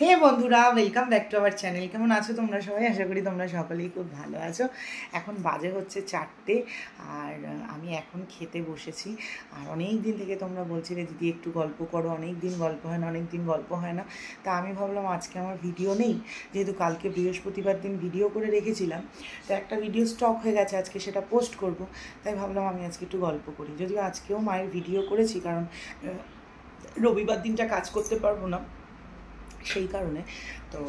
হে বন্ধুরা, welcome back to our channel. কেমন আছো তোমরা সবাই? আশা করি তোমরা সকলেই খুব ভালো আছো। এখন বাজে হচ্ছে 4টে, আর আমি এখন খেতে বসেছি। আর অনেক দিন থেকে তোমরা বলছিলে দিদি একটু গল্প করো, অনেক দিন গল্প হয় না, অনেক দিন গল্প হয় না। তা আমি ভাবলাম আজকে আমার ভিডিও নেই, যেহেতু কালকে বৃহস্পতিবার দিন ভিডিও করে রেখেছিলাম, তো একটা ভিডিও স্টক হয়ে গেছে, আজকে সেটা পোস্ট করব। তাই ভাবলাম আমি আজকে একটু গল্প করি। যদিও আজকেও মায়ের ভিডিও করেছি, কারণ রবিবার দিনটা কাজ করতে পারবো না, সেই কারণে। তো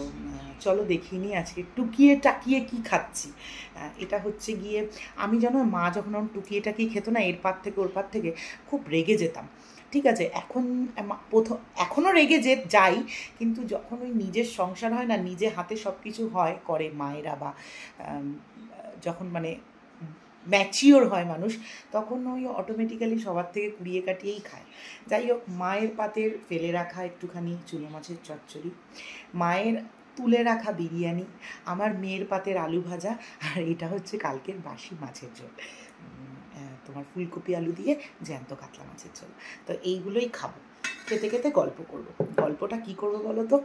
চলো দেখিয়ে নিই আজকে টুকিয়ে টাকিয়ে কি খাচ্ছি। এটা হচ্ছে গিয়ে, আমি জানো মা যখন টুকিয়ে টাকিয়ে খেতো না, এর পার থেকে ওর পার থেকে খুব রেগে যেতাম। ঠিক আছে, এখনও রেগে যাই, কিন্তু যখন ওই নিজের সংসার হয় না, নিজে হাতে সব কিছু হয় করে মায়েরা, বা যখন মানে ম্যাচিওর হয় মানুষ, তখন ওই অটোমেটিক্যালি সবার থেকে কুড়িয়ে কাটিয়েই খায়। যাই হোক, মায়ের পাতের ফেলে রাখা একটুখানি চুনো মাছের চচ্চড়ি, মায়ের তুলে রাখা বিরিয়ানি, আমার মেয়ের পাতের আলু ভাজা, আর এটা হচ্ছে কালকের বাসি মাছের ঝোল, তোমার ফুলকপি আলু দিয়ে জ্যান্ত কাতলা মাছের ঝোল। তো এইগুলোই খাবো, খেতে খেতে গল্প করব। গল্পটা কি করবো বলো তো?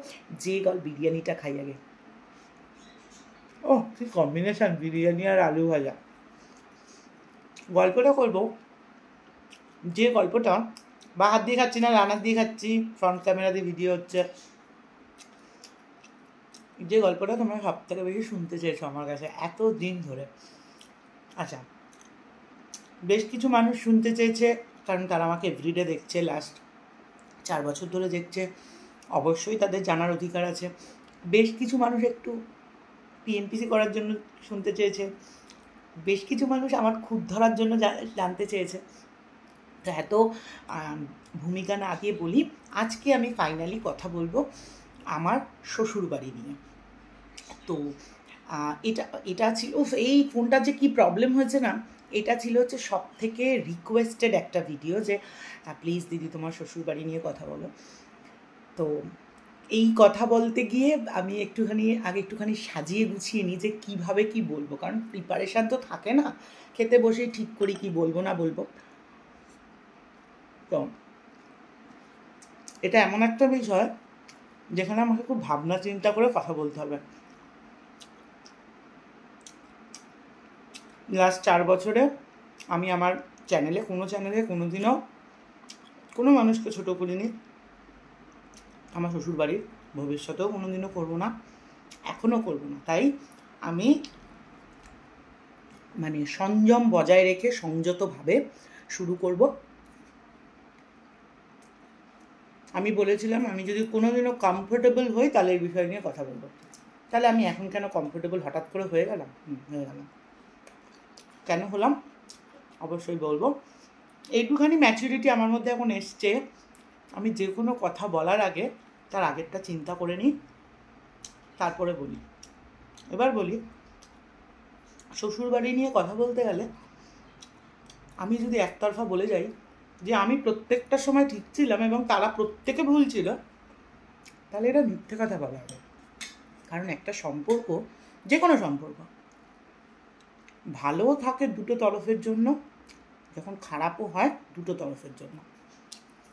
বিরিয়ানিটা খাই আগে। ও কি কম্বিনেশান, বিরিয়ানি আর আলু ভাজা। গল্পটা করবো, যে গল্পটা বা হাত দিয়ে খাচ্ছি না, রান্নার দিয়ে খাচ্ছি, ফ্রন্ট ক্যামেরা দিয়ে ভিডিও হচ্ছে, যে গল্পটা তোমরা সব থেকে বেশি শুনতে চেয়েছো আমার কাছে এত দিন ধরে। আচ্ছা, বেশ কিছু মানুষ শুনতে চেয়েছে, কারণ তারা আমাকে এভরিডে দেখছে, লাস্ট 4 বছর ধরে দেখছে, অবশ্যই তাদের জানার অধিকার আছে। বেশ কিছু মানুষ একটু টিএনপিসি করার জন্য শুনতে চেয়েছে, বেশ কিছু মানুষ আমার খুঁত ধরার জন্য জানতে চেয়েছে। তো এত ভূমিকা না দিয়ে বলি, আজকে আমি ফাইনালি কথা বলবো আমার শ্বশুরবাড়ি নিয়ে। তো এটা ছিল, এই ফোনটার যে কী প্রবলেম হয়েছে না, এটা ছিল হচ্ছে সব থেকে রিকোয়েস্টেড একটা ভিডিও, যে প্লিজ দিদি তোমার শ্বশুরবাড়ি নিয়ে কথা বলো। তো এই কথা বলতে গিয়ে আমি একটুখানি সাজিয়ে গুছিয়ে নিই যে কীভাবে কী বলবো, কারণ প্রিপারেশান তো থাকে না, খেতে বসেই ঠিক করি কি বলবো না বলবো। তো এটা এমন একটা বিষয় যেখানে আমাকে খুব ভাবনা চিন্তা করে কথা বলতে হবে। লাস্ট 4 বছরে আমি আমার চ্যানেলে কোনোদিনও কোনো মানুষকে ছোটো করিনি। আমার শ্বশুরবাড়ির ভবিষ্যতেও কোনোদিনও করবো না, এখনও করবো না। তাই আমি মানে সংযম বজায় রেখে সংযতভাবে শুরু করব। আমি বলেছিলাম আমি যদি কোনোদিনও কমফোর্টেবল হই তাহলে এই বিষয় নিয়ে কথা বলবো। তাহলে আমি এখন কেন কমফোর্টেবল হঠাৎ করে হয়ে গেলাম? কেন হলাম অবশ্যই বলবো। এইটুখানি ম্যাচুরিটি আমার মধ্যে এখন এসছে, আমি যে কোনো কথা বলার আগে তার আগেরটা চিন্তা করে নিই, তারপরে বলি। এবার বলি, শ্বশুরবাড়ি নিয়ে কথা বলতে গেলে আমি যদি একতরফা বলে যাই যে আমি প্রত্যেকটা সময় ঠিক ছিলাম এবং তারা প্রত্যেকে ভুল ছিল, তাহলে এটা মিথ্যে কথা বলা হবে। কারণ একটা সম্পর্ক, যে কোনো সম্পর্ক ভালোও থাকে দুটো তরফের জন্য, যখন খারাপও হয় দুটো তরফের জন্য।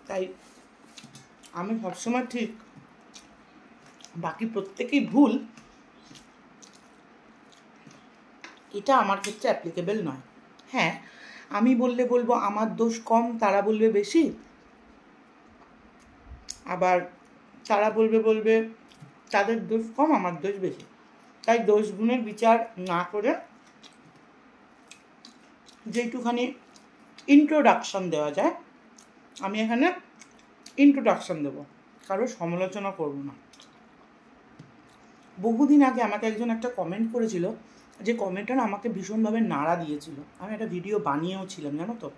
তাই আমি সবসময় ঠিক, বাকি প্রত্যেকেই ভুল, এটা আমার ক্ষেত্রে অ্যাপ্লিকেবল নয়। হ্যাঁ, আমি বলবো আমার দোষ কম, তারা বলবে বেশি, আবার তারা বলবে তাদের দোষ কম, আমার দোষ বেশি। তাই দোষ গুণের বিচার না করে যেটুখানি ইন্ট্রোডাকশন দেওয়া যায়, আমি এখানে ইন্ট্রোডাকশন দেবো, কারো সমালোচনা করব না। বহুদিন আগে আমাকে একজন একটা কমেন্ট করেছিল, যে কমেন্টটা আমাকে ভীষণভাবে নাড়া দিয়েছিল। আমি একটা ভিডিও বানিয়েও ছিলাম জানো তো,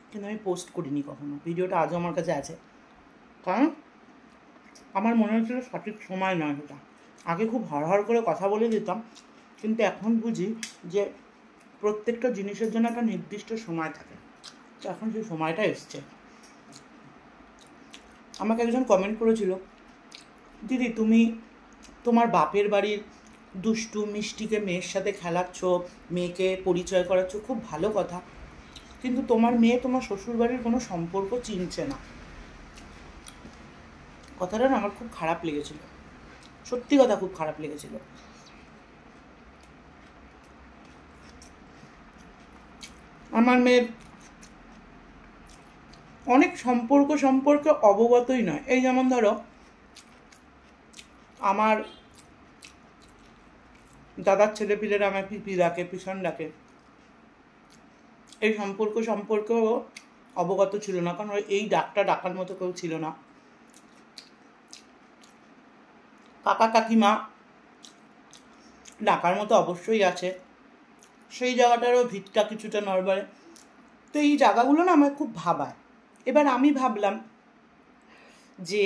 কিন্তু আমি পোস্ট করিনি কখনো। ভিডিওটা আজও আমার কাছে আছে, কারণ আমার মনে হচ্ছিল সঠিক সময় নয় সেটা। আগে খুব হড়হড় করে কথা বলে দিতাম, কিন্তু এখন বুঝি যে প্রত্যেকটা জিনিসের জন্য একটা নির্দিষ্ট সময় থাকে, তো এখন সেই সময়টা এসছে। আমাকে একজন কমেন্ট করেছিল, দিদি তুমি তোমার বাপের বাড়ির দুষ্টু মিষ্টিকে মেয়ের সাথে খেলাচ্ছ, মেয়েকে পরিচয় করাচ্ছ, খুব ভালো কথা, কিন্তু তোমার মেয়ে তোমার শ্বশুরবাড়ির কোনো সম্পর্ক চিনছে না। কথাটা না আমার খুব খারাপ লেগেছিল। সত্যি কথা খুব খারাপ লেগেছিল। আমার মেয়ের অনেক সম্পর্কে অবগতই নয়। এই যেমন ধরো আমার দাদার ছেলেপিলেরা আমার পিপি ডাকে, পিছন ডাকে, এই সম্পর্কেও অবগত ছিল না, কারণ এই ডাকটা ডাকার মতো কেউ ছিল না। কাকা কাকিমা ডাকার মতো অবশ্যই আছে, সেই জায়গাটারও ভিতটা কিছুটা নড়বড়ে। তো এই জায়গাগুলো না আমার খুব ভাবায়। এবার আমি ভাবলাম যে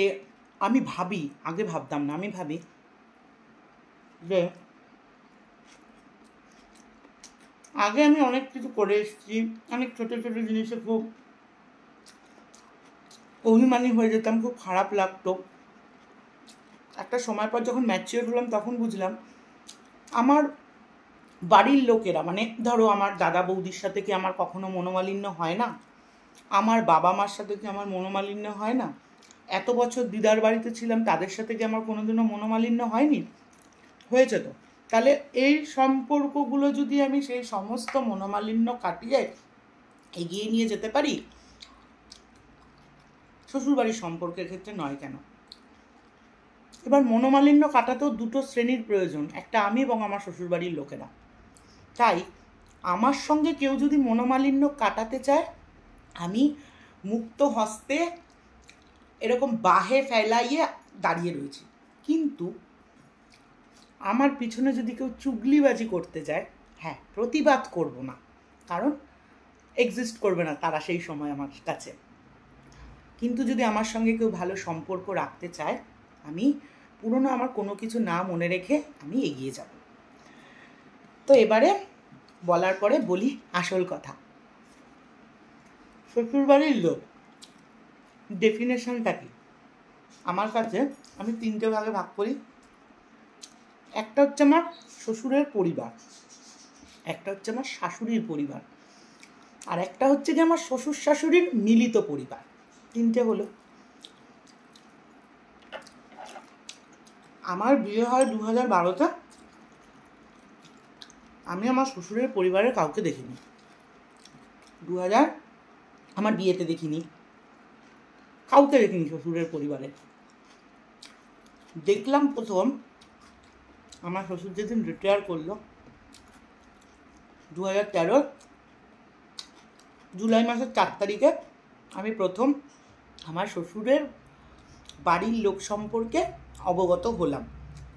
আগে ভাবতাম না, আমি ভাবি যে আগে আমি অনেক কিছু করে এসেছি, অনেক ছোটো ছোটো জিনিসে খুব অভিমানী হয়ে যেতাম, খুব খারাপ লাগতো। একটা সময় পর যখন ম্যাচিওর হলাম তখন বুঝলাম আমার বাড়ির লোকেরা, মানে ধরো আমার দাদা বৌদির সাথে কি আমার কখনো মনোমালিন্য হয় না? আমার বাবা মার সাথে কি আমার মনোমালিন্য হয় না? এত বছর দিদার বাড়িতে ছিলাম, তাদের সাথে কি আমার কোনোদিনও মনোমালিন্য হয়নি? হয়েছে তো। তাহলে এই সম্পর্কগুলো যদি আমি সেই সমস্ত মনোমালিন্য কাটিয়ে এগিয়ে নিয়ে যেতে পারি, শ্বশুরবাড়ির সম্পর্কের ক্ষেত্রে নয় কেন? এবার মনোমালিন্য কাটাতেও দুটো শ্রেণীর প্রয়োজন, একটা আমি এবং আমার শ্বশুরবাড়ির লোকেরা। তাই আমার সঙ্গে কেউ যদি মনোমালিন্য কাটাতে চায়, আমি মুক্ত হস্তে এরকম বাহে ফেলাইয়ে দাঁড়িয়ে রয়েছি। কিন্তু আমার পিছনে যদি কেউ চুগলিবাজি করতে যায়, হ্যাঁ, প্রতিবাদ করব না, কারণ এক্সিস্ট করবে না তারা সেই সময় আমার কাছে। কিন্তু যদি আমার সঙ্গে কেউ ভালো সম্পর্ক রাখতে চায়, আমি পুরনো আমার কোনো কিছু না মনে রেখে আমি এগিয়ে যাব। তো এবারে বলার পরে বলি আসল কথা। শ্বশুরবাড়ির লোক ডেফিনেশনটা কি আমার কাছে? আমি 3টে ভাগে ভাগ করি। একটা হচ্ছে আমার শ্বশুরের পরিবার, একটা হচ্ছে আমার শাশুড়ির পরিবার, আর একটা হচ্ছে যে আমার শ্বশুর শাশুড়ির মিলিত পরিবার। 3টে হলো। আমার বিয়ে হয় 2012-তে। আমি আমার শ্বশুরের পরিবারের কাউকে দেখিনি। আমার বিয়েতে দেখিনি, কাউকে দেখিনি শ্বশুরের পরিবারে। দেখলাম প্রথম আমার শ্বশুর যেদিন রিটায়ার করলো 2013 জুলাই মাসের 4 তারিখে, আমি প্রথম আমার শ্বশুরের বাড়ির লোক সম্পর্কে অবগত হলাম।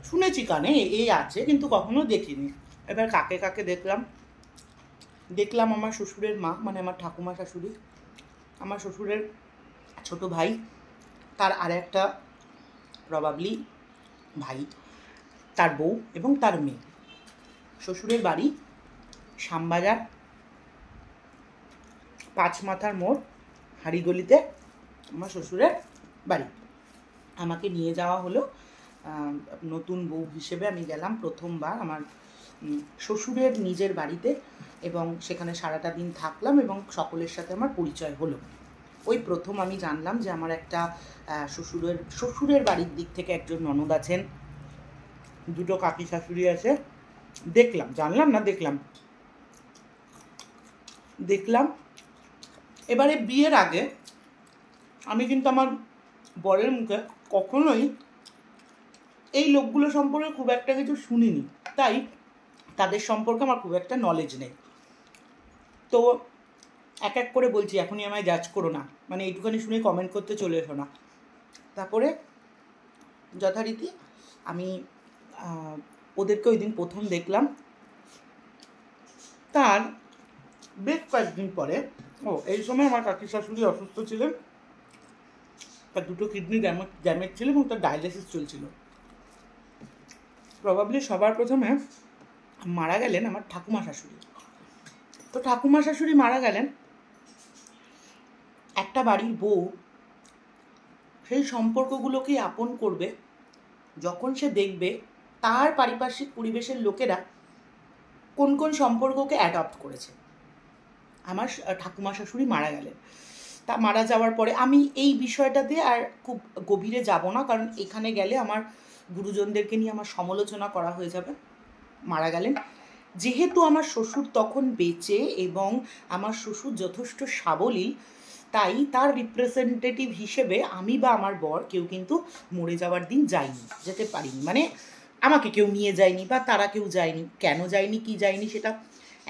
শুনেছি কানে এই আছে, কিন্তু কখনো দেখিনি। এবার কাকে কাকে দেখলাম আমার শ্বশুরের মা, মানে আমার ঠাকুমা শাশুড়ি, আমার শ্বশুরের ছোট ভাই, তার আর একটা প্রবাবলি ভাই, তার বউ এবং তার মেয়ে। শ্বশুরের বাড়ি শ্যামবাজার 5 মাথার মোড় হাড়িগলিতে আমার শ্বশুরের বাড়ি। আমাকে নিয়ে যাওয়া হলো নতুন বউ হিসেবে। আমি গেলাম প্রথমবার আমার শ্বশুরের নিজের বাড়িতে, এবং সেখানে সারাটা দিন থাকলাম এবং সকলের সাথে আমার পরিচয় হলো। ওই প্রথম আমি জানলাম যে আমার একটা শ্বশুরের বাড়ির দিক থেকে একজন ননদ আছেন, 2টো কাকি শাশুড়ি আছে। জানলাম না, দেখলাম। এবারে বিয়ের আগে আমি কিন্তু আমার বরের মুখে কখনোই এই লোকগুলো সম্পর্কে খুব একটা কিছু শুনিনি, তাই তাদের সম্পর্কে আমার খুব একটা নলেজ নেই। তো এক এক করে বলছি, এখনই আমায় জাজ করো না, মানে এইটুখানি শুনে কমেন্ট করতে চলে এসো না। তারপরে যথারীতি আমি ওদেরকে ওই দিন প্রথম দেখলাম। তার বেশ কয়েকদিন পরে, এই সময় আমার কাকি শাশুড়ি অসুস্থ ছিলেন, তার 2টো কিডনি ড্যামেজ ছিল এবং তার ডায়ালিসিস চলছিল। প্রবাবলি সবার প্রথমে মারা গেলেন আমার ঠাকুমা শাশুড়ি। তো ঠাকুমা শাশুড়ি মারা গেলেন। একটা বাড়ির বউ সেই সম্পর্কগুলোকেই আপন করবে যখন সে দেখবে তার পারিপার্শ্বিক পরিবেশের লোকেরা কোন কোন সম্পর্ককে অ্যাডপ্ট করেছে। আমার ঠাকুমা শাশুড়ি মারা গেলেন। তা মারা যাওয়ার পরে আমি এই বিষয়টাতে আর খুব গভীরে যাব না, কারণ এখানে গেলে আমার গুরুজনদেরকে নিয়ে আমার সমালোচনা করা হয়ে যাবে, মারা গেলেন। যেহেতু আমার শ্বশুর তখন বেঁচে এবং আমার শ্বশুর যথেষ্ট সাবলীল, তাই তার রিপ্রেজেন্টেটিভ হিসেবে আমি বা আমার বর কেউ কিন্তু মরে যাওয়ার দিন যাইনি, যেতে পারিনি। মানে আমাকে কেউ নিয়ে যায়নি বা তারা কেউ যায়নি। কেন যায়নি কি যায়নি সেটা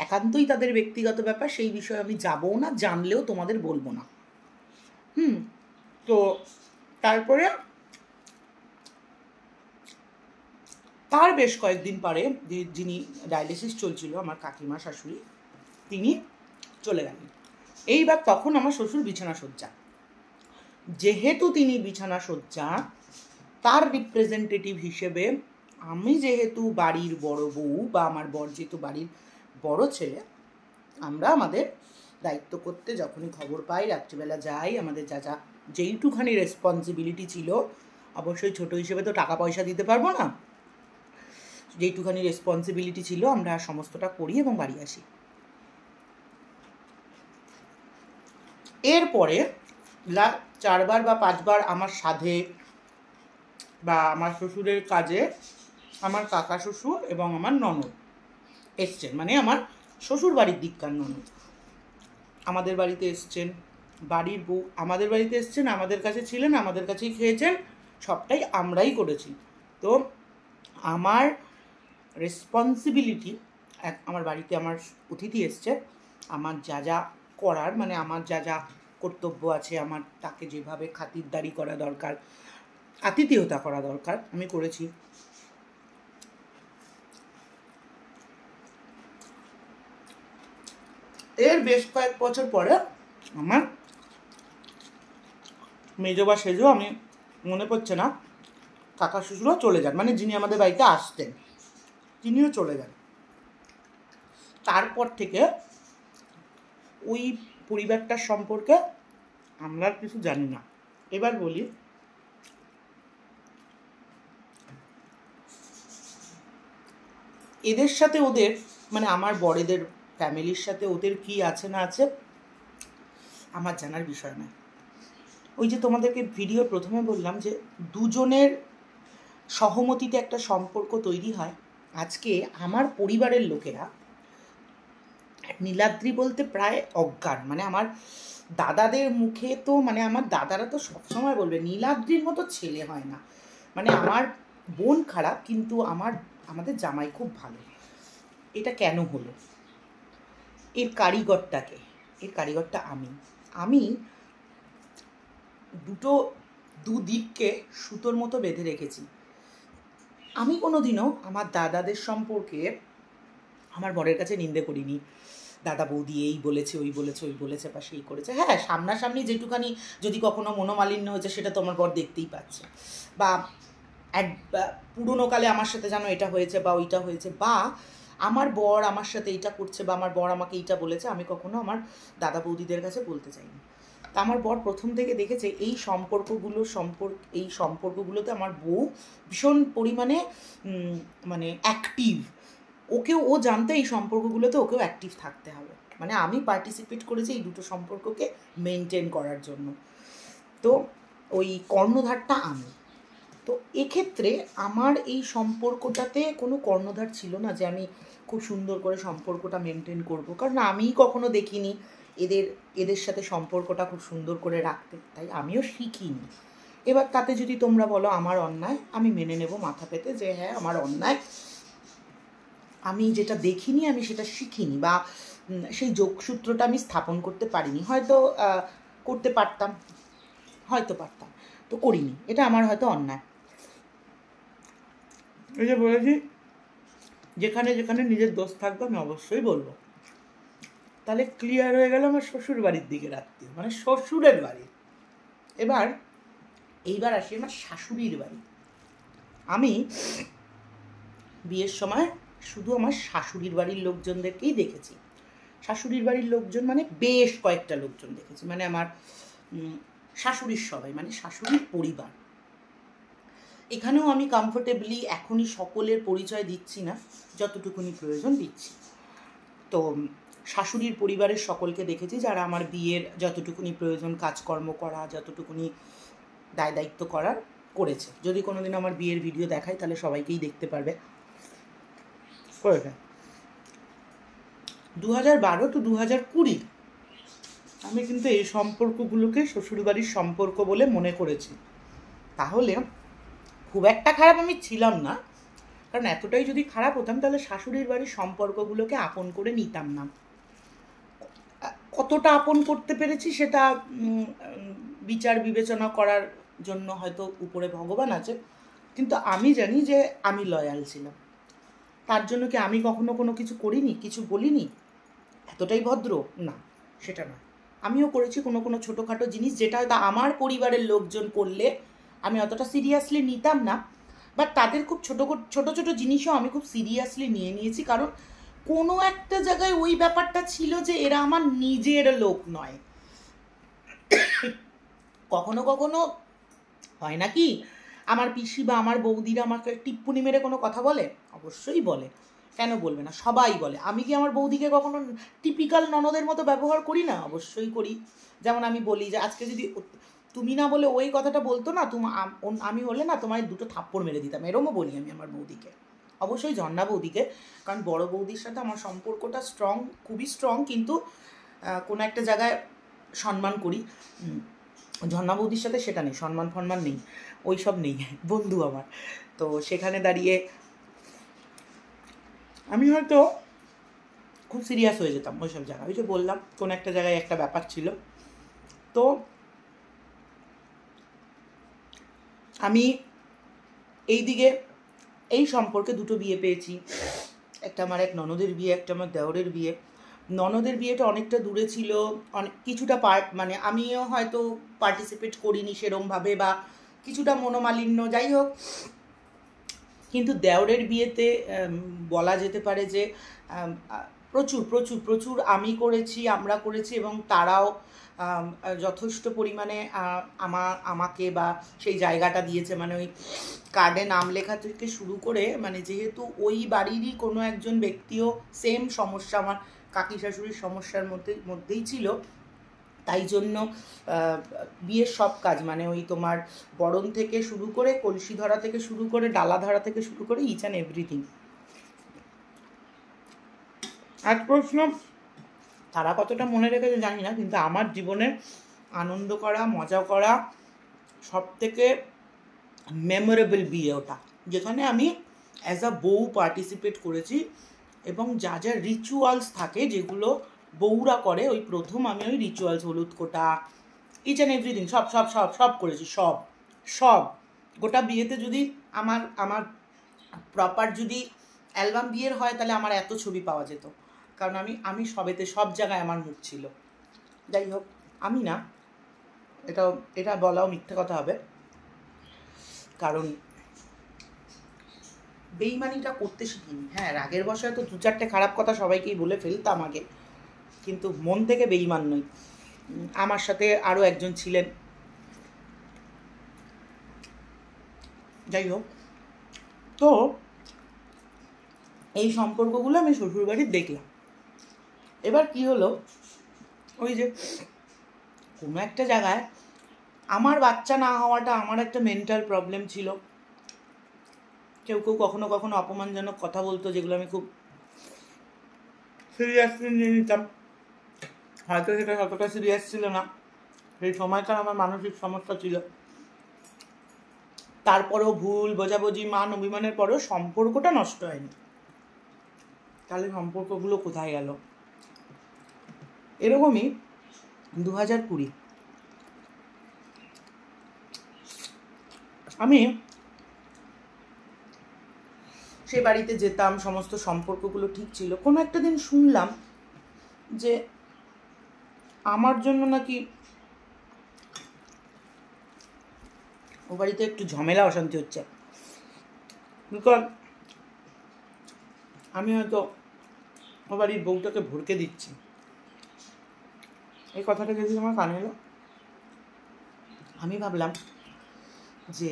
একান্তই তাদের ব্যক্তিগত ব্যাপার, সেই বিষয়ে আমি যাবও না, জানলেও তোমাদের বলবো না। তো তারপরে তার বেশ কয়েকদিন পরে যিনি ডায়ালিসিস চলছিল, আমার কাকিমা শাশুড়ি, তিনি চলে গেলেন। এইবার তখন আমার শ্বশুর বিছানা শয্যা। যেহেতু তিনি বিছানা শয্যা, তার রিপ্রেজেন্টেটিভ হিসেবে আমি যেহেতু বাড়ির বড় বউ বা আমার বর যেহেতু বাড়ির বড় ছেলে, আমরা আমাদের দায়িত্ব করতে যখনই খবর পাই, রাত্রিবেলা যাই, আমাদের যা যা যেইটুখানি রেসপন্সিবিলিটি ছিল, অবশ্যই ছোট হিসেবে তো টাকা পয়সা দিতে পারবো না, যেইটুখানি রেসপন্সিবিলিটি ছিল আমরা সমস্তটা করি এবং বাড়ি আসি। এরপরে 4বার বা 5বার আমার সাধে বা আমার শ্বশুরের কাজে আমার কাকা শ্বশুর এবং আমার ননদ এসছেন, মানে আমার শ্বশুর বাড়ির দিককার ননদ আমাদের বাড়িতে এসছেন। বাড়ির বউ আমাদের বাড়িতে এসছেন, আমাদের কাছে ছিলেন, আমাদের কাছেই খেয়েছেন, সবটাই আমরাই করেছি। তো আমার রেসপন্সিবিলিটি, আমার বাড়িতে আমার অতিথি এসছে, আমার যা যা করার, মানে আমার যা যা কর্তব্য আছে, আমার তাকে যেভাবে খাতিরদারি করা দরকার, আতিথেয়তা করা দরকার, আমি করেছি। এর বেশ কয়েক বছর পরে আমার মেজো বা সেজো, আমি মনে পড়ছে না, কাকা শ্বশুরও চলে যান, মানে যিনি আমাদের বাড়িতে আসতেন তিনিও চলে যান। তারপর থেকে ওই পরিবারটার সম্পর্কে আমরা আর কিছু জানি না। এবার বলি, এদের সাথে ওদের, মানে আমার বড়েদের ফ্যামিলির সাথে ওদের কি আছে না আছে আমার জানার বিষয় নয়। ওই যে তোমাদেরকে ভিডিও প্রথমে বললাম যে দুজনের সহমতিতে একটা সম্পর্ক তৈরি হয়। আজকে আমার পরিবারের লোকেরা নীলাদ্রি বলতে প্রায় অজ্ঞান, মানে আমার দাদাদের মুখে তো, মানে আমার দাদারা তো সবসময় বলবে নীলাদ্রির মতো ছেলে হয় না। মানে আমার বোন খারাপ কিন্তু আমাদের জামাই খুব ভালো। এটা কেন হলো? এর কারিগরটাকে, এর কারিগরটা আমি দুদিককে সুতোর মতো বেঁধে রেখেছি। আমি কোনোদিনও আমার দাদাদের সম্পর্কে আমার বরের কাছে নিন্দে করিনি। দাদা বৌদি এই বলেছে, ওই বলেছে, ওই বলেছে বা সেই করেছে। হ্যাঁ, সামনাসামনি যেটুখানি যদি কখনো মনোমালিন্য হয়েছে সেটা তো আমার বর দেখতেই পাচ্ছে, বা পুরোনো কালে আমার সাথে যেন এটা হয়েছে বা ওইটা হয়েছে, বা আমার বর আমার সাথে এইটা করছে বা আমার বর আমাকে এইটা বলেছে, আমি কখনো আমার দাদা বৌদিদের কাছে বলতে চাইনি। তা আমার বর প্রথম থেকে দেখেছে এই সম্পর্কগুলোতে আমার বউ ভীষণ পরিমাণে মানে অ্যাক্টিভ। ও জানতো এই সম্পর্কগুলোতে ওকেও অ্যাক্টিভ থাকতে হবে। মানে আমি পার্টিসিপেট করেছি এই দুটো সম্পর্ককে মেনটেন করার জন্য। তো ওই কর্ণধারটা আমি। তো এক্ষেত্রে আমার এই সম্পর্কটাতে কোনো কর্ণধার ছিল না যে আমি খুব সুন্দর করে সম্পর্কটা মেনটেন করব, কারণ আমিই কখনো দেখিনি এদের সাথে সম্পর্কটা খুব সুন্দর করে রাখতে, তাই আমিও শিখিনি। এবার তাতে যদি তোমরা বলো আমার অন্যায়, আমি মেনে নেব মাথা পেতে যে হ্যাঁ আমার অন্যায়, আমি যেটা দেখিনি আমি সেটা শিখিনি, বা সেই যোগসূত্রটা আমি স্থাপন করতে পারিনি। হয়তো করতে পারতাম, তো করিনি, এটা আমার হয়তো অন্যায়। এই যে বলেছি, যেখানে যেখানে নিজের দোষ থাকবে আমি অবশ্যই বলবো। তাহলে ক্লিয়ার হয়ে গেল আমার শ্বশুর বাড়ির দিকে রাখতে, মানে শ্বশুরের বাড়ি। এইবার আসি আমার শাশুড়ির বাড়ি। আমি বিয়ের সময় শুধু আমার শাশুড়ির বাড়ির লোকজনদেরকেই দেখেছি। শাশুড়ির বাড়ির লোকজন মানে বেশ কয়েকটা লোকজন দেখেছি, মানে আমার শাশুড়ির সবাই, মানে শাশুড়ির পরিবার। এখানেও আমি কমফোর্টেবলি এখনই সকলের পরিচয় দিচ্ছি না, যতটুকুনি প্রয়োজন দিচ্ছি। তো শাশুড়ির পরিবারের সকলকে দেখেছি, যারা আমার বিয়ের যতটুকুনি প্রয়োজন কাজকর্ম করা, যতটুকুনি দায় দায়িত্ব করার করেছে। যদি কোনোদিন আমার বিয়ের ভিডিও দেখাই তাহলে সবাইকেই দেখতে পারবে। করেছে 2012 to 2020 আমি কিন্তু এই সম্পর্কগুলোকে শ্বশুরবাড়ির সম্পর্ক বলে মনে করেছি। তাহলে খুব একটা খারাপ আমি ছিলাম না, কারণ এতটাই যদি খারাপ হতাম তাহলে শাশুড়ির বাড়ির সম্পর্কগুলোকে আপন করে নিতাম না। কতটা আপন করতে পেরেছি সেটা বিচার বিবেচনা করার জন্য হয়তো উপরে ভগবান আছে, কিন্তু আমি জানি যে আমি লয়াল ছিলাম। তার জন্য কি আমি কখনো কোনো কিছু করিনি, কিছু বলিনি, এতটাই ভদ্র না, সেটা না। আমিও করেছি কোনো ছোটোখাটো জিনিস যেটা হয়তো আমার পরিবারের লোকজন করলে আমি অতটা সিরিয়াসলি নিতাম না, বাট তাদের খুব ছোটো ছোটো জিনিসও আমি খুব সিরিয়াসলি নিয়ে নিয়েছি, কারণ কোনো একটা জায়গায় ওই ব্যাপারটা ছিল যে এরা আমার নিজের লোক নয়। কখনো কখনো হয় না কি, আমার পিসি বা আমার বৌদিরা আমাকে টিপ্পুনি মেরে কোনো কথা বলে, অবশ্যই বলে, কেন বলবে না, সবাই বলে। আমি কি আমার বৌদিকে কখনো টিপিক্যাল ননদের মতো ব্যবহার করি না? অবশ্যই করি। যেমন আমি বলি যে আজকে যদি তুমি না বলে ওই কথাটা বলতো না, আমি হলে না তোমায় দুটো থাপ্পড় মেরে দিতাম, এরমও বলি আমি আমার বৌদিকে। অবশ্যই ঝর্ণা বৌদিকে, কারণ বড় বৌদির সাথে আমার সম্পর্কটা স্ট্রং, খুবই স্ট্রং, কিন্তু কোনো একটা জায়গায় সম্মান করি। ঝর্ণা বৌদির সাথে সেটা নেই, সম্মান ফম্মান নেই, ওই সব নেই, বন্ধু আমার। তো সেখানে দাঁড়িয়ে আমি হয়তো খুব সিরিয়াস হয়ে যেতাম ওই সব জায়গায়। ওই যে বললাম কোনো একটা জায়গায় একটা ব্যাপার ছিল। তো আমি এই দিকে এই সম্পর্কে দুটো বিয়ে পেয়েছি, একটা আমার এক ননদের বিয়ে, একটা আমার দেওরের বিয়ে। ননদের বিয়েটা অনেকটা দূরে ছিল, অনেক কিছুটা মানে আমিও হয়তো পার্টিসিপেট করিনি সেরমভাবে, বা কিছুটা মনোমালিন্য, যাই হোক। কিন্তু দেওরের বিয়েতে বলা যেতে পারে যে প্রচুর প্রচুর প্রচুর আমি করেছি, আমরা করেছি, এবং তারাও যথেষ্ট পরিমাণে আমাকে বা সেই জায়গাটা দিয়েছে। মানে ওই কার্ডে নাম লেখা থেকে শুরু করে, মানে যেহেতু ওই বাড়িরই কোনো একজন ব্যক্তিও সেম সমস্যা আমার কাকি শাশুড়ির সমস্যার মধ্যেই ছিল, তাই জন্য বিয়ের সব কাজ, মানে ওই তোমার বরণ থেকে শুরু করে, কলসি ধরা থেকে শুরু করে, ডালা ধরা থেকে শুরু করে, ইচ অ্যান্ড এভরিথিং। এক প্রশ্ন, তারা কতটা মনে রেখেছে জানি না, কিন্তু আমার জীবনে আনন্দ করা, মজা করা সব থেকে মেমোরেবল বিয়ে ওটা, যেখানে আমি অ্যাজ আ বউ পার্টিসিপেট করেছি, এবং যা যা রিচুয়ালস থাকে যেগুলো বউরা করে, ওই প্রথম আমি ওই রিচুয়ালস, হলুদ কোটা, ইচ অ্যান্ড এভরিথিং সব সব সব সব করেছি, সব সব। গোটা বিয়েতে যদি আমার প্রপার যদি অ্যালবাম বিয়ের হয় তাহলে আমার এত ছবি পাওয়া যেত, কারণ আমি সবেতে সব জায়গায় আমার মুখ ছিল। যাই হোক, আমি না, এটা বলাও মিথ্যে কথা হবে, কারণ বেইমানিটা করতে শিখিনি। হ্যাঁ, রাগের বশে তো দু চারটে খারাপ কথা সবাইকেই বলে ফেলতাম আগে, কিন্তু মন থেকে বেইমান নই। আমার সাথে আরও একজন ছিলেন, যাই হোক। তো এই সম্পর্কগুলো আমি শ্বশুরবাড়ির দেখলাম। এবার কি হলো, ওই যে কোনো একটা জায়গায় আমার বাচ্চা না হওয়াটা আমার একটা মেন্টাল প্রবলেম ছিল। কেউ কখনো কখনো অপমানজনক কথা বলতো, যেগুলো আমি খুব সিরিয়াসলি নিয়ে নিতাম। হয়তো সেটা ততটা সিরিয়াস ছিল না, সেই সময়কার আমার মানসিক সমস্যা ছিল। তারপরেও ভুল বোঝাবুঝি, মান অভিমানের পরেও সম্পর্কটা নষ্ট হয়নি। তাহলে সম্পর্কগুলো কোথায় গেল? এরকমই 2020 আমি সে বাড়িতে যেতাম, সমস্ত সম্পর্কগুলো ঠিক ছিল। কোনো একটা দিন শুনলাম যে আমার জন্য নাকি ও বাড়িতে একটু ঝামেলা অশান্তি হচ্ছে, বিকজ আমি হয়তো ও বাড়ির বউটাকে ভরকে দিচ্ছি। এই কথাটা যদি আমার কানে এলো, আমি ভাবলাম যে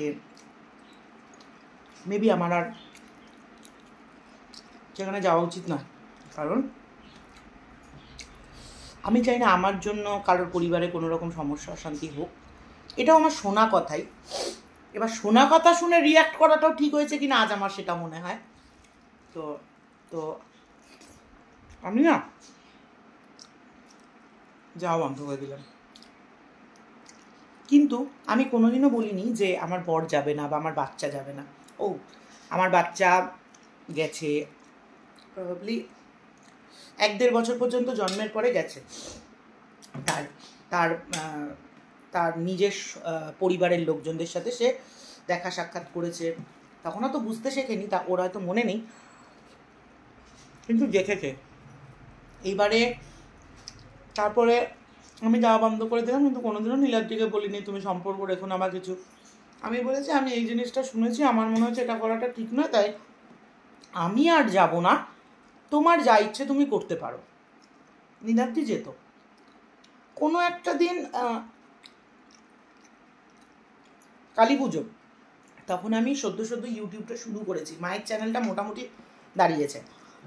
মেবি আমার আর সেখানে যাওয়া উচিত না, কারণ আমি চাই না আমার জন্য কারোর পরিবারে কোনো রকম সমস্যা অশান্তি হোক। এটাও আমার শোনা কথাই, এবার শোনা কথা শুনে রিয়াক্ট করাটাও ঠিক হয়েছে কিনা আজ আমার সেটা মনে হয়। তো তো আমি না যাওয়া বন্ধ করে দিলাম। কিন্তু আমি কোনোদিনও বলিনি যে আমার বর যাবে না বা আমার বাচ্চা যাবে না। ও আমার বাচ্চা গেছে প্রবাবলি 1-1.5 বছর পর্যন্ত, জন্মের পরে গেছে। তার তার তার নিজের পরিবারের লোকজনদের সাথে সে দেখা সাক্ষাৎ করেছে। তখনও তো বুঝতে শেখেনি, তা ওর হয়তো মনে নেই, কিন্তু দেখেছে। এইবারে তারপরে আমি যাওয়া বন্ধ করে দিলাম, কিন্তু কোনোদিনও নীলাদ্রিকে বলিনি তুমি সম্পর্ক রেখো না বা কিছু। আমি বলেছি আমি এই জিনিসটা শুনেছি, আমার মনে হচ্ছে এটা করাটা ঠিক নয়, তাই আমি আর যাব না, তোমার যা ইচ্ছে তুমি করতে পারো। নীলাদ্রি যেত। কোনো একটা দিন কালী পুজো, তখন আমি সদ্য ইউটিউবটা শুরু করেছি, মায়ের চ্যানেলটা মোটামুটি দাঁড়িয়েছে।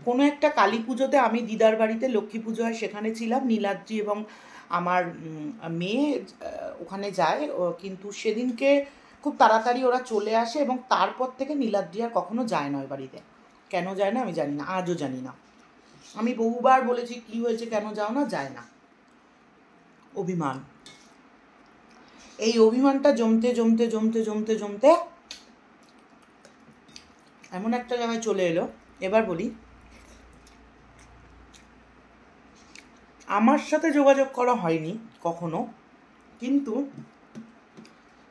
কোনো একটা কালী পুজোতে আমি দিদার বাড়িতে, লক্ষ্মী পুজো হয় সেখানে ছিলাম, নীলাদ্রি এবং আমার মেয়ে ওখানে যায়, কিন্তু সেদিনকে খুব তাড়াতাড়ি ওরা চলে আসে এবং তারপর থেকে নীলাদ্রি আর কখনো যায় না ওই বাড়িতে। কেন যায় না আমি জানি না, আজও জানি না। আমি বহুবার বলেছি কি হয়েছে কেন যাও না, যায় না। অভিমান, এই অভিমানটা জমতে জমতে জমতে জমতে জমতে এমন একটা জায়গায় চলে এলো। এবার বলি, আমার সাথে যোগাযোগ করা হয়নি কখনো, কিন্তু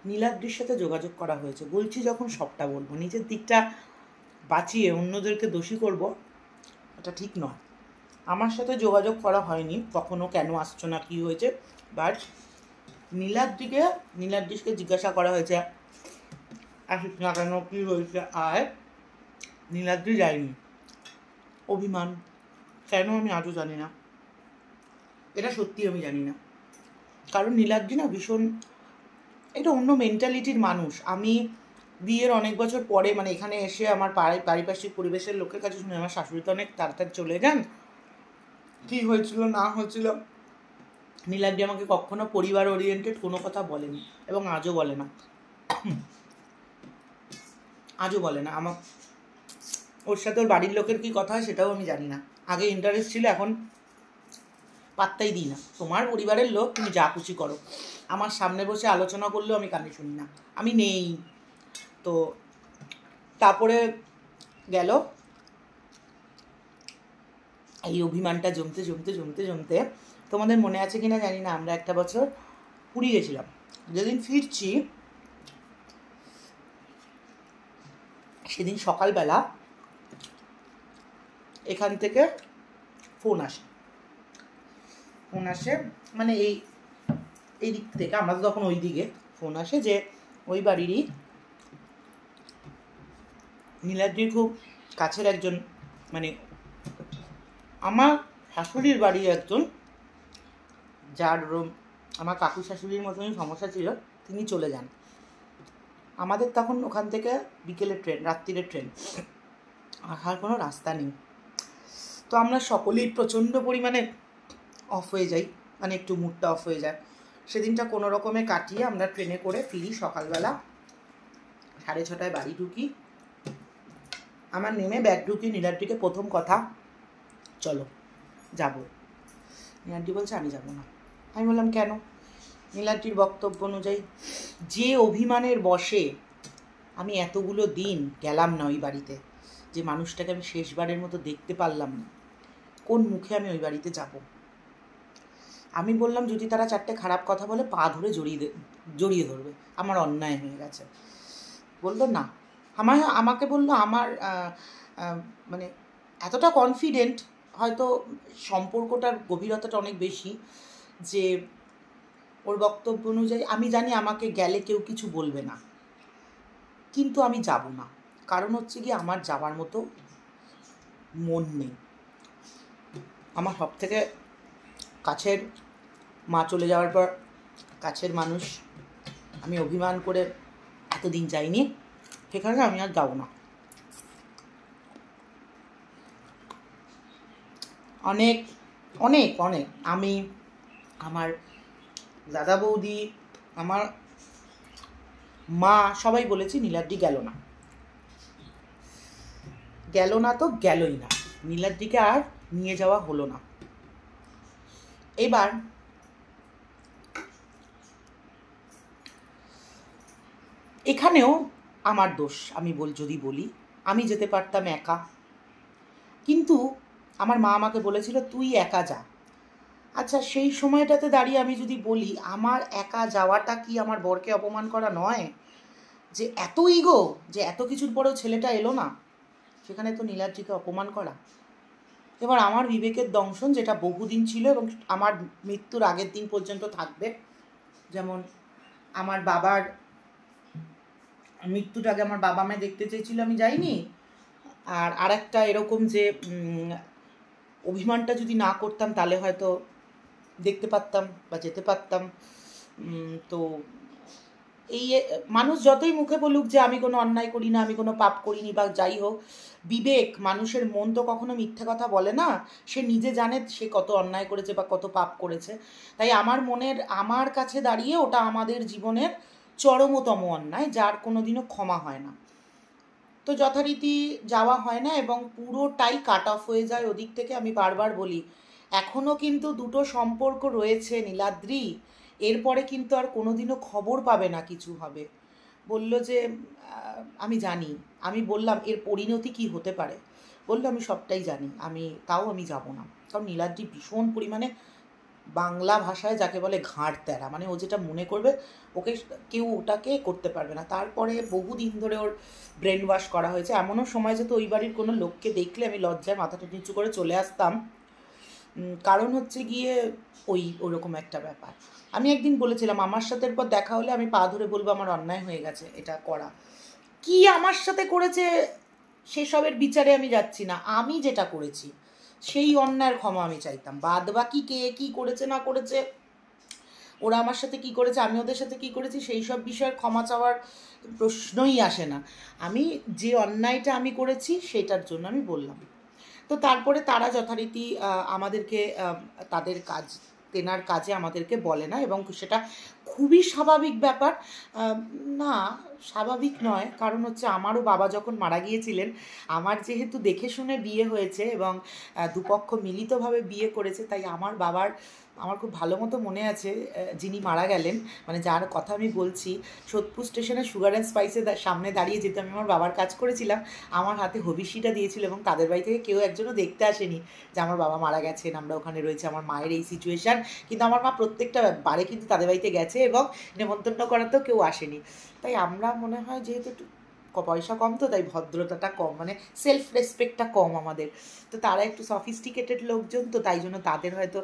নীলাদ্রির সাথে যোগাযোগ করা হয়েছে। বলছি যখন সবটা বলবো, নিজের দিকটা বাঁচিয়ে অন্যদেরকে দোষী করব, এটা ঠিক নয়। আমার সাথে যোগাযোগ করা হয়নি কখনো, কেন আসছো না, কী হয়েছে। বাট নীলাদ্রিকে জিজ্ঞাসা করা হয়েছে আসিস না কেন, কী হয়েছে, আর নীলাদ্রি যায়নি। অভিমান কেন আমি আজও জানি না, এটা সত্যি আমি জানি না। কারণ নীলাদ্রি না ভীষণ এটা অন্য মেন্টালিটির মানুষ। আমি বিয়ের অনেক বছর পরে মানে এখানে এসে আমার পারিপার্শ্বিক পরিবেশের লোকের কাছে শুনে আমার শাশুড়ি তো অনেক তাড়াতাড়ি চলে যান, কী হয়েছিল না হয়েছিল। নীলাদ্রি আমাকে কখনো পরিবার ওরিয়েন্টেড কোনো কথা বলেনি এবং আজও বলে না, আজও বলে না। আমার ওর সাথে ওর বাড়ির লোকের কী কথা হয় সেটাও আমি জানি না। আগে ইন্টারেস্ট ছিল, এখন পাত্তাই দিই না। তোমার পরিবারের লোক, তুমি যা খুশি করো, আমার সামনে বসে আলোচনা করলেও আমি কানে শুনি না, আমি নেই। তো তারপরে গেল এই অভিমানটা জমতে জমতে জমতে জমতে, তোমাদের মনে আছে কিনা জানি না, আমরা একটা বছর পুরী গেছিলাম। যেদিন ফিরছি সেদিন সকালবেলা এখান থেকে ফোন আসে মানে এই দিক থেকে, আমরা তো তখন ওই দিকে, ফোন আসে যে ওই বাড়িরই নীলাদ্রির খুব কাছের একজন, মানে আমার শাশুড়ির বাড়ির একজন, যার আমার কাকু শাশুড়ির মতনই সমস্যা ছিল, তিনি চলে যান। আমাদের তখন ওখান থেকে বিকেলের ট্রেন, রাত্রিরের ট্রেন, আসার কোনো রাস্তা নেই। তো আমরা সকলেই প্রচণ্ড পরিমাণে অফ হয়ে যাই, মানে একটু মুডটা অফ হয়ে যায়। সেদিনটা কোনো রকমে কাটিয়ে আমরা ট্রেনে করে ফিরি সকালবেলা 6:30 বাড়ি ঢুকি। আমার নেমে ব্যাগ ঢুকি, নীলাদ্রিকে প্রথম কথা চলো যাব। নীলাদ্রি বলছে আমি যাব না। আমি বললাম কেন? নীলাদ্রির বক্তব্য অনুযায়ী যে অভিমানের বশে আমি এতগুলো দিন গেলাম না ওই বাড়িতে, যে মানুষটাকে আমি শেষবারের মতো দেখতে পারলাম না, কোন মুখে আমি ওই বাড়িতে যাব? আমি বললাম যদি তারা 4টে খারাপ কথা বলে পা ধরে জড়িয়ে ধরবে, আমার অন্যায় হয়ে গেছে। বললো না, আমাকে বললো আমার মানে এতটা কনফিডেন্ট, হয়তো সম্পর্কটার গভীরতাটা অনেক বেশি, যে ওর বক্তব্য অনুযায়ী আমি জানি আমাকে গেলে কেউ কিছু বলবে না, কিন্তু আমি যাব না। কারণ হচ্ছে কি, আমার যাওয়ার মতো মন নেই। আমার সব থেকে কাছের মা চলে যাওয়ার পর কাছের মানুষ, আমি অভিমান করে এতদিন যাইনি, সেখানে আমি আর যাব না। অনেক অনেক অনেক আমি, আমার দাদা বৌদি, আমার মা সবাই বলেছি নীলাদ্রি গেল না, গেল না তো গেলই না, নীলাদ্রিকে আর নিয়ে যাওয়া হলো না। এবার এখানেও আমার দোষ, আমি যদি বলি আমি যেতে পারতাম একা, কিন্তু আমার মা আমাকে বলেছিল তুই একা যা। আচ্ছা, সেই সময়টাতে দাঁড়িয়ে আমি যদি বলি আমার একা যাওয়াটা কি আমার বরকে অপমান করা নয়? যে এত ইগো, যে এত কিছুর পরেও ছেলেটা এলো না, সেখানে তো নীলাদ্রিকে অপমান করা। এবার আমার বিবেকের দংশন, যেটা বহুদিন ছিল এবং আমার মৃত্যুর আগের দিন পর্যন্ত থাকবে, যেমন আমার বাবার মৃত্যুর আগে আমার বাবা আমায় দেখতে চেয়েছিল, আমি যাইনি। আর আরেকটা এরকম যে অভিমানটা যদি না করতাম তাহলে হয়তো দেখতে পারতাম বা যেতে পারতাম। তো এই মানুষ যতই মুখে বলুক যে আমি কোনো অন্যায় করি না, আমি কোনো পাপ করিনি বা যাই হোক, বিবেক, মানুষের মন তো কখনো মিথ্যে কথা বলে না। সে নিজে জানে সে কত অন্যায় করেছে বা কত পাপ করেছে। তাই আমার কাছে দাঁড়িয়ে ওটা আমাদের জীবনের চরমতম অন্যায়, যার কোনোদিনও ক্ষমা হয় না। তো যথারীতি যাওয়া হয় না এবং পুরোটাই কাট অফ হয়ে যায় ওদিক থেকে। আমি বারবার বলি এখনও কিন্তু দুটো সম্পর্ক রয়েছে নীলাদ্রি, এরপরে কিন্তু আর কোনোদিনও খবর পাবে না কিছু হবে। বলল যে আমি জানি। আমি বললাম এর পরিণতি কি হতে পারে? বললো আমি সবটাই জানি, আমি যাব না। কারণ নীলাদ্রি ভীষণ পরিমাণে বাংলা ভাষায় যাকে বলে ঘাড় তেরা, মানে ও যেটা মনে করবে ওকে কেউ ওটাকে করতে পারবে না। তারপরে বহুদিন ধরে ওর ব্রেন ওয়াশ করা হয়েছে। এমনও সময় যেত ওই বাড়ির কোনো লোককে দেখলে আমি লজ্জায় মাথাটা নিচু করে চলে আসতাম। কারণ হচ্ছে গিয়ে ওরকম একটা ব্যাপার। আমি একদিন বলেছিলাম আমার সাথে পর দেখা হলে আমি পা ধরে বলবো আমার অন্যায় হয়ে গেছে এটা করা। কি আমার সাথে করেছে সেসবের বিচারে আমি যাচ্ছি না, আমি যেটা করেছি সেই অন্যায়ের ক্ষমা আমি চাইতাম। বাদ বাকি কে কী করেছে না করেছে, ওরা আমার সাথে কি করেছে আমি ওদের সাথে কি করেছি, সেই সব বিষয়ের ক্ষমা চাওয়ার প্রশ্নই আসে না। আমি যে অন্যায়টা আমি করেছি সেটার জন্য আমি বললাম। তো তারপরে তারা যথারীতি আমাদেরকে তাদের তেনার কাজে আমাদেরকে বলে না, এবং সেটা খুবই স্বাভাবিক ব্যাপার। না, স্বাভাবিক নয়, কারণ হচ্ছে আমারও বাবা যখন মারা গিয়েছিলেন, আমার যেহেতু দেখে শুনে বিয়ে হয়েছে এবং দুপক্ষ মিলিতভাবে বিয়ে করেছে, তাই আমার খুব ভালো মতো মনে আছে যিনি মারা গেলেন, মানে যার কথা আমি বলছি, সোদপুর স্টেশনে সুগার অ্যান্ড স্পাইসের সামনে দাঁড়িয়ে যেতে আমি আমার বাবার কাজ করেছিলাম, আমার হাতে হবিষ্যিটা দিয়েছিল এবং তাদের বাড়ি থেকে কেউ একজনও দেখতে আসেনি যে আমার বাবা মারা গেছেন, আমরা ওখানে রয়েছে, আমার মায়ের এই সিচুয়েশান। কিন্তু আমার মা প্রত্যেকটা বারে কিন্তু তাদের বাড়িতে গেছে এবং নেমন্তন্ন করাতেও কেউ আসেনি। তাই আমরা মনে হয় যেহেতু একটু পয়সা কম, তো তাই ভদ্রতাটা কম, মানে সেলফ রেসপেক্টটা কম আমাদের। তো তারা একটু সফিস্টিকেটেড লোকজন, তো তাই জন্য তাদের হয়তো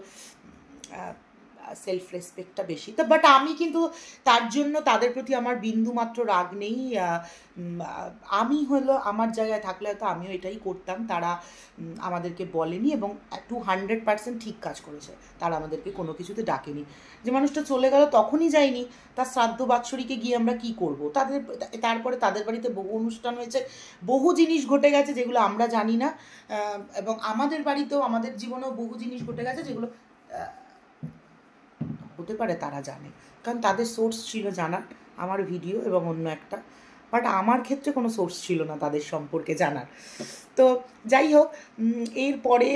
সেলফ রেসপেক্টটা বেশি। তো বাট আমি কিন্তু তার জন্য তাদের প্রতি আমার বিন্দুমাত্র রাগ নেই। আমি আমার জায়গায় থাকলে হয়তো আমিও এটাই করতাম। তারা আমাদেরকে বলেনি এবং 200% ঠিক কাজ করেছে। তারা আমাদেরকে কোনো কিছুতে ডাকেনি। যে মানুষটা চলে গেল তখনই যায়নি, তার শ্রাদ্ধ বাৎসরিকে গিয়ে আমরা কি করব? তারপরে তাদের বাড়িতে বহু অনুষ্ঠান হয়েছে, বহু জিনিস ঘটে গেছে যেগুলো আমরা জানি না, এবং আমাদের বাড়িতেও আমাদের জীবনেও বহু জিনিস ঘটে গেছে যেগুলো হতে পারে তারা জানে, কারণ তাদের সোর্স ছিল জানার, আমার ভিডিও এবং অন্য একটা। বাট আমার ক্ষেত্রে কোনো সোর্স ছিল না তাদের সম্পর্কে জানার। তো যাই হোক, এরপরে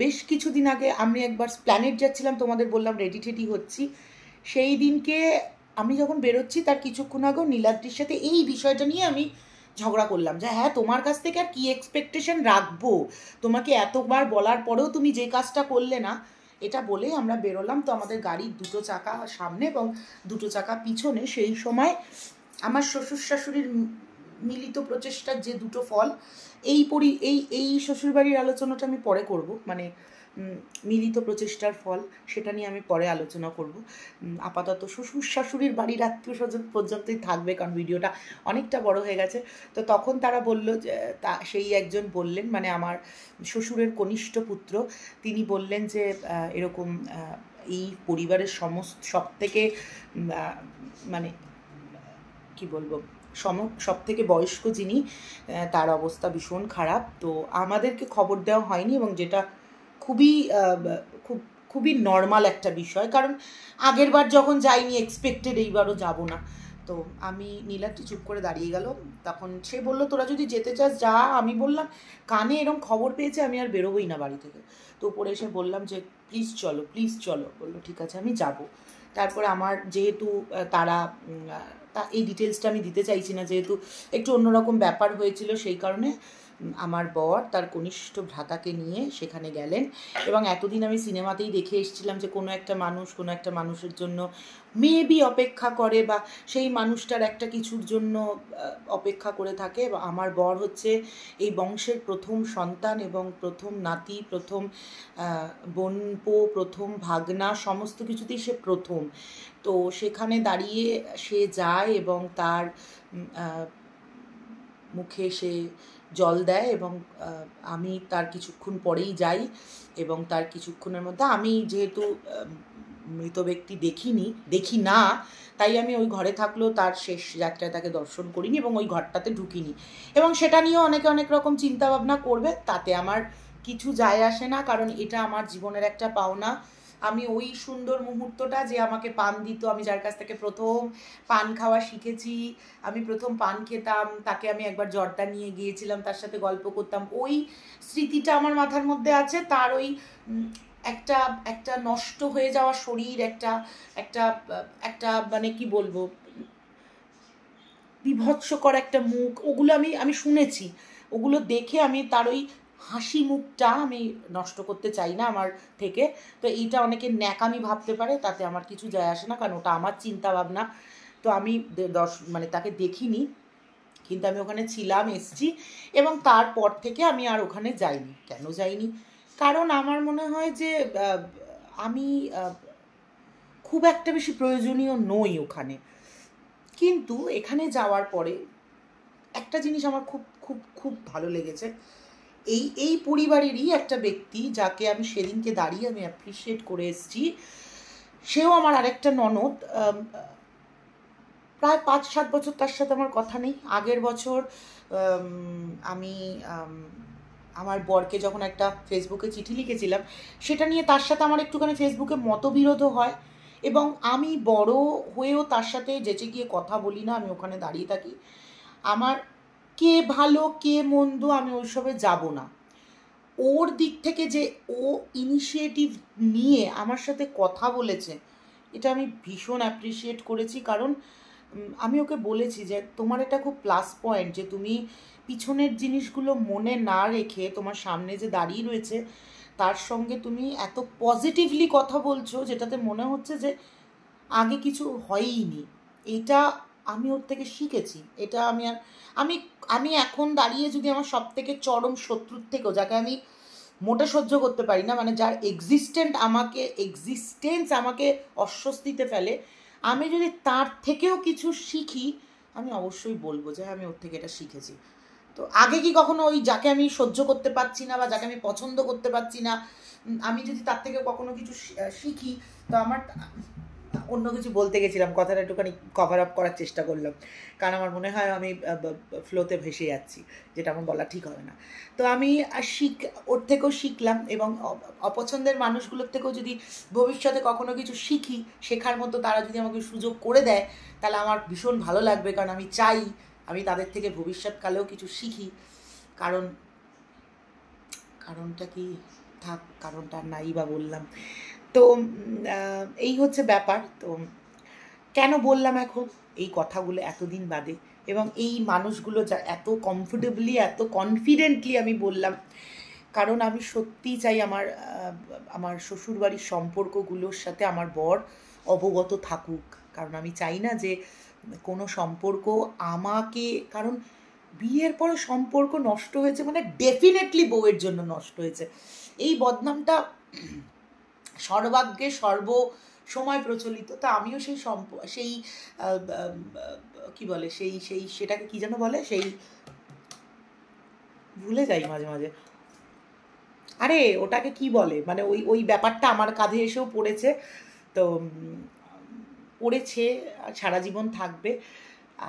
বেশ কিছুদিন আগে আমি একবার প্ল্যানেট যাচ্ছিলাম, তোমাদের বললাম রেডি টেডি হচ্ছি। সেই দিনকে আমি যখন বেরোচ্ছি তার কিছুক্ষণ আগেও নীলাদ্রির সাথে এই বিষয়টা নিয়ে আমি ঝগড়া করলাম যে হ্যাঁ তোমার কাছ থেকে আর কী এক্সপেকটেশন রাখবো, তোমাকে এতবার বলার পরেও তুমি যে কাজটা করলে না, এটা বলেই আমরা বেরোলাম। তো আমাদের গাড়ির দুটো চাকা সামনে এবং দুটো চাকা পিছনে। সেই সময় আমার শ্বশুর শাশুড়ির মিলিত প্রচেষ্টার যে দুটো ফল, এই শ্বশুরবাড়ির আলোচনাটা আমি পরে করব, মানে মিলিত প্রচেষ্টার ফল, সেটা নিয়ে আমি পরে আলোচনা করব। আপাতত শ্বশুর শাশুড়ির বাড়ির আত্মীয় স্বজন পর্যন্তই থাকবে, কারণ ভিডিওটা অনেকটা বড় হয়ে গেছে। তো তখন তারা বলল যে সেই একজন বললেন, মানে আমার শ্বশুরের কনিষ্ঠ পুত্র, তিনি বললেন যে এরকম এই পরিবারের সব থেকে মানে কি বলবো, সব থেকে বয়স্ক যিনি, তার অবস্থা ভীষণ খারাপ। তো আমাদেরকে খবর দেওয়া হয়নি, এবং যেটা খুবই নর্মাল একটা বিষয়, কারণ আগের বার যখন যাইনি এক্সপেক্টেড এইবারও যাব না। তো আমি নীলাদ্রি চুপ করে দাঁড়িয়ে গেল। তখন সে বলল, তোরা যদি যেতে চাস যা। আমি বললাম, কানে এরম খবর পেয়েছে, আমি আর বেরোবোই না বাড়ি থেকে। তো উপরে এসে বললাম যে প্লিজ চলো, প্লিজ চলো। বললো ঠিক আছে আমি যাব। তারপরে আমার যেহেতু তারা এই ডিটেলসটা আমি দিতে চাইছি না, যেহেতু একটু অন্যরকম ব্যাপার হয়েছিল, সেই কারণে আমার বর তার কনিষ্ঠ ভ্রাতাকে নিয়ে সেখানে গেলেন। এবং এতদিন আমি সিনেমাতেই দেখে এসেছিলাম যে কোনো একটা মানুষের জন্য মেবি অপেক্ষা করে, বা সেই মানুষটার একটা কিছুর জন্য অপেক্ষা করে থাকে। আমার বর হচ্ছে এই বংশের প্রথম সন্তান এবং প্রথম নাতি, প্রথম বোনপো, প্রথম ভাগনা, সমস্ত কিছুতেই সে প্রথম। তো সেখানে দাঁড়িয়ে সে যায় এবং তার মুখে সে জল দেয়, এবং আমি তার কিছুক্ষণ পরেই যাই। এবং তার কিছুক্ষণের মধ্যে, আমি যেহেতু মৃত ব্যক্তি দেখি না, তাই আমি ওই ঘরে থাকলেও তার শেষ যাত্রায় তাকে দর্শন করিনি এবং ওই ঘরটাতে ঢুকিনি। এবং সেটা নিয়েও অনেকে অনেক রকম চিন্তাভাবনা করবে, তাতে আমার কিছু যায় আসে না, কারণ এটা আমার জীবনের একটা পাওনা। আমি ওই সুন্দর মুহূর্তটা, যে আমাকে পান দিত, আমি যার কাছ থেকে প্রথম পান খাওয়া শিখেছি, আমি প্রথম পান খেতাম, তাকে আমি একবার জর্দা নিয়ে গিয়েছিলাম, তার সাথে গল্প করতাম, ওই স্মৃতিটা আমার মাথার মধ্যে আছে। তার ওই একটা একটা নষ্ট হয়ে যাওয়া শরীর, একটা একটা একটা মানে কি বলবো, বিভৎসকর একটা মুখ, ওগুলো আমি শুনেছি। ওগুলো দেখে আমি তার ওই হাসি মুখটা আমি নষ্ট করতে চাই না আমার থেকে। তো এইটা অনেকে ন্যাকামি ভাবতে পারে, তাতে আমার কিছু যায় আসে না, কারণ ওটা আমার চিন্তা ভাবনা। তো আমি মানে তাকে দেখিনি, কিন্তু আমি ওখানে ছিলাম, এসছি, এবং তারপর থেকে আমি আর ওখানে যাইনি। কেন যাইনি? কারণ আমার মনে হয় যে আমি খুব একটা বেশি প্রয়োজনীয় নই ওখানে। কিন্তু এখানে যাওয়ার পরে একটা জিনিস আমার খুব খুব খুব ভালো লেগেছে। এই পরিবারেরই একটা ব্যক্তি, যাকে আমি সেদিনকে দাঁড়িয়ে আমি অ্যাপ্রিসিয়েট করে এসেছি, সেও আমার আরেকটা ননদ। প্রায় 5-7 বছর তার সাথে আমার কথা নেই। আগের বছর আমি আমার বরকে যখন একটা ফেসবুকে চিঠি লিখেছিলাম, সেটা নিয়ে তার সাথে আমার একটুখানি ফেসবুকে মতবিরোধও হয়, এবং আমি বড় হয়েও তার সাথে যেচে গিয়ে কথা বলি না, আমি ওখানে দাঁড়িয়ে থাকি। আমার কে ভালো কে মন্দ আমি ওইসবে যাব না। ওর দিক থেকে যে ও ইনিশিয়েটিভ নিয়ে আমার সাথে কথা বলেছে, এটা আমি ভীষণ অ্যাপ্রিসিয়েট করেছি। কারণ আমি ওকে বলেছি যে তোমার এটা খুব প্লাস পয়েন্ট, যে তুমি পিছনের জিনিসগুলো মনে না রেখে তোমার সামনে যে দাঁড়িয়ে রয়েছে তার সঙ্গে তুমি এত পজিটিভলি কথা বলছো, যেটাতে মনে হচ্ছে যে আগে কিছু হয়ইনি। এটা আমি ওর থেকে শিখেছি। এটা আমি এখন দাঁড়িয়ে যদি আমার সব থেকে চরম শত্রুর থেকেও, যাকে আমি মোটে সহ্য করতে পারি না, মানে যার এক্সিস্টেন্স আমাকে অস্বস্তিতে ফেলে, আমি যদি তার থেকেও কিছু শিখি, আমি অবশ্যই বলবো যে আমি ওর থেকে এটা শিখেছি। তো আগে কি কখনো ওই যাকে আমি সহ্য করতে পারছি না বা যাকে আমি পছন্দ করতে পারছি না, আমি যদি তার থেকে কখনো কিছু শিখি, তো আমার অন্য কিছু বলতে গেছিলাম, কথাটা একটুখানি কভার আপ করার চেষ্টা করলাম, কারণ আমার মনে হয় আমি ফ্লোতে ভেসে যাচ্ছি, যেটা আমার বলা ঠিক হবে না। তো আমি ওর থেকেও শিখলাম, এবং অপছন্দের মানুষগুলোর থেকেও যদি ভবিষ্যতে কখনো কিছু শিখি, শেখার মতো তারা যদি আমাকে সুযোগ করে দেয়, তাহলে আমার ভীষণ ভালো লাগবে। কারণ আমি চাই আমি তাদের থেকে ভবিষ্যৎকালেও কিছু শিখি। কারণটা কি, থাক, কারণটা নাই বা বললাম। তো এই হচ্ছে ব্যাপার। তো কেন বললাম এখন এই কথাগুলো এতদিন বাদে, এবং এই মানুষগুলো যা এত কমফোর্টেবলি, এত কনফিডেন্টলি আমি বললাম, কারণ আমি সত্যিই চাই আমার শ্বশুরবাড়ির সম্পর্কগুলোর সাথে আমার বর অবগত থাকুক। কারণ আমি চাই না যে কোনো সম্পর্ক আমাকে, কারণ বিয়ের পরে সম্পর্ক নষ্ট হয়েছে মানে ডেফিনেটলি বউয়ের জন্য নষ্ট হয়েছে। এই বদনামটা সর্বাগ্রে সময় প্রচলিত। তা আমিও সেই কি বলে, সেটাকে কি যেন বলে, সেই ভুলে যাই মাঝে মাঝে, আরে ওটাকে কি বলে, মানে ওই ব্যাপারটা আমার কাঁধে এসেও পড়েছে। তো পড়েছে, সারা জীবন থাকবে।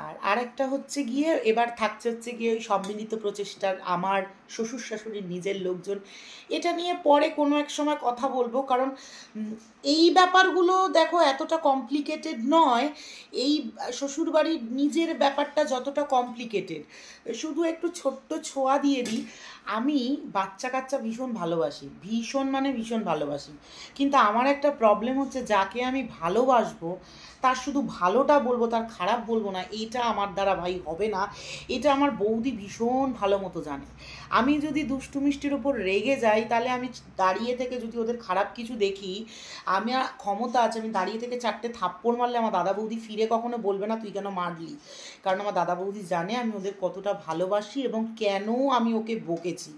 আর আরেকটা হচ্ছে গিয়ে এবার থাকছে হচ্ছে গিয়ে ওই সম্মিলিত প্রচেষ্টার আমার শ্বশুর শাশুড়ির নিজের লোকজন, এটা নিয়ে পরে কোনো এক সময় কথা বলবো। কারণ এই ব্যাপারগুলো দেখো এতটা কমপ্লিকেটেড নয়। এই শ্বশুরবাড়ির নিজের ব্যাপারটা যতটা কমপ্লিকেটেড, শুধু একটু ছোট্ট ছোঁয়া দিয়ে দিই। আমি বাচ্চা কাচ্চা ভীষণ ভালোবাসি, ভীষণ মানে ভীষণ ভালোবাসি, কিন্তু আমার একটা প্রবলেম হচ্ছে যাকে আমি ভালোবাসবো তার শুধু ভালোটা বলবো, তার খারাপ বলবো না, এইটা আমার দ্বারা ভাই হবে না। এটা আমার বৌদি ভীষণ ভালো মতো জানে। আমি যদি দুষ্টু মিষ্টির ওপর রেগে যাই, তাহলে আমি দাঁড়িয়ে থেকে যদি ওদের খারাপ কিছু দেখি, আমি ক্ষমতা আছে, আমি দাঁড়িয়ে থেকে 4টে থাপ্পড় মারলে আমার দাদা বৌদি ফিরে কখনো বলবে না তুই কেন মারলি। কারণ আমার দাদা বৌদি জানে আমি ওদের কতটা ভালোবাসি এবং কেন আমি ওকে বকেছি।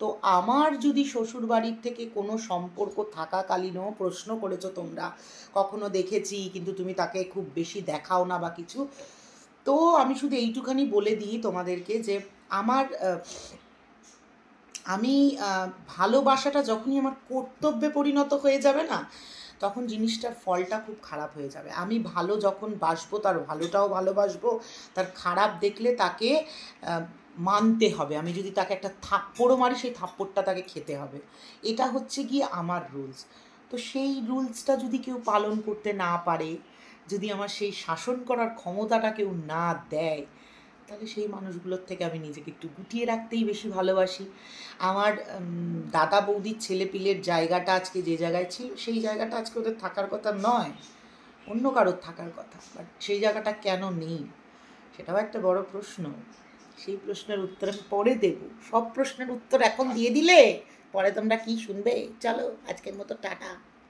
তো আমার যদি শ্বশুরবাড়ির থেকে কোনো সম্পর্ক থাকাকালীনও, প্রশ্ন করেছো তোমরা, কখনো দেখেছি কিন্তু তুমি তাকে খুব বেশি দেখাও না বা কিছু, তো আমি শুধু এইটুখানি বলে দিই তোমাদেরকে যে আমি ভালোবাসাটা যখনই আমার কর্তব্যে পরিণত হয়ে যাবে না, তখন জিনিসটার ফলটা খুব খারাপ হয়ে যাবে। আমি ভালো যখন বাসবো, তার ভালোটাও ভালোবাসবো, তার খারাপ দেখলে তাকে মানতে হবে। আমি যদি তাকে একটা থাপ্পড়ও মারি, সেই থাপ্পড়টা তাকে খেতে হবে। এটা হচ্ছে গিয়ে আমার রুলস। তো সেই রুলসটা যদি কেউ পালন করতে না পারে, যদি আমার সেই শাসন করার ক্ষমতাটা কেউ না দেয়, তাহলে সেই মানুষগুলোর থেকে আমি নিজেকে একটু গুটিয়ে রাখতেই বেশি ভালোবাসি। আমার দাদা বৌদির ছেলেপিলের জায়গাটা আজকে যে জায়গায় ছিল, সেই জায়গাটা আজকে ওদের থাকার কথা নয়, অন্য কারোর থাকার কথা। বাট সেই জায়গাটা কেন নেই, সেটাও একটা বড় প্রশ্ন। সেই প্রশ্নের উত্তর আমি পরে দেব। সব প্রশ্নের উত্তর এখন দিয়ে দিলে পরে তোমরা কি শুনবে? চলো, আজকের মতো টাটা।